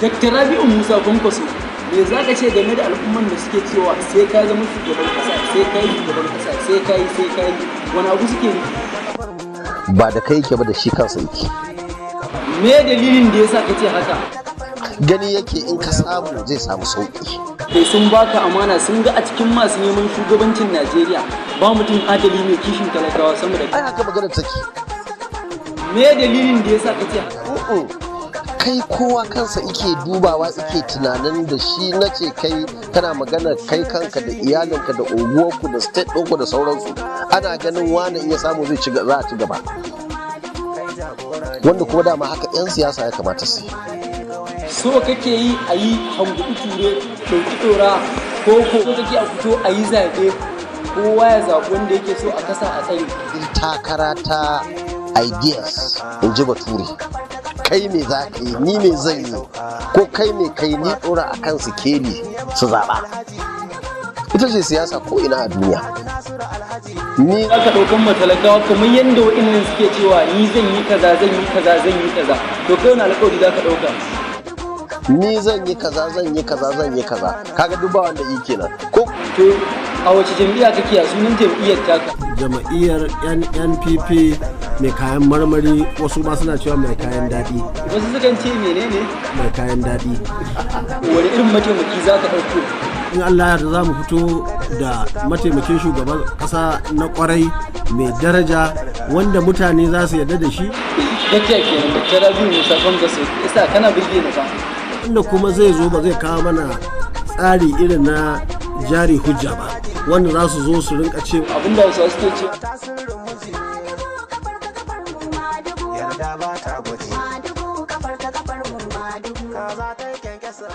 Dr. Rabi'u Musa Kwankwaso, me za ka ce game da al'umman da suke cewa sai ka zama shugaban kasa, sai ka yi shugaban kasa, sai ka yi, wani abu suke nufi? Ba da kai yake ba da shi kansa yake. Me dalilin da yasa ka ce haka? Gani yake in ka samu zai samu sauki. Kai sun baka amana, sun ga a cikin masu neman shugabancin Najeriya ba mutum adali mai kishin talakawa sama da ai haka maganar take. Me dalilin da yasa ka ce haka? Kai kowa kansa ike dubawa ike tunanin da shi na ce kai kana magana kai kanka da iyalinka da unguwarku da state ɗinku da sauransu ana ganin wani iya samu za a ci gaba, wanda kuma dama haka 'yan siyasa ya kamata su yi. So kake yi a yi hanguɗu ture ɗauki ɗora ko kake a fito a yi zaɓe kowa ya zaɓi wanda yake so a kasa a tsaye. Takara ta ideas in ji bature. Kai me za ka yi, ni me zan yi, ko kai me kai ni ɗora a kan sikeli su zaɓa. Ita ce siyasa ko ina a duniya. Ni aka ɗaukan matalakawa kamar yadda waɗannan suke cewa ni zan yi kaza, zan yi kaza, zan yi kaza. To kai wani alƙawari za ka ɗauka? Ni zan yi kaza, zan yi kaza, zan yi kaza. Kaga duk ba wanda yi kenan. Ko to a wace jam'iyya kake, a sunan jam'iyyar taka? Jam'iyyar NNPP mai kayan marmari, wasu ma suna cewa mai kayan daɗi. Wasu sukan ce menene? Mai kayan daɗi. Wani irin mataimaki za ka ɗauko? In Allah ya yarda za mu fito da mataimakin shugaban ƙasa na ƙwarai mai daraja wanda mutane za su yarda da shi. Gaskiya kenan Dr. Rabi'u Musa Kwankwaso, isa kana birge ni fa. Inda kuma zai zo ba zai kawo mana tsari irin na jari hujja ba, wanda za su zo su rinka ce abinda wasu suke ce yarda ba ta gwaji. Madugu kafar ta kafar mu madugu. Ka za ta kyankyasa.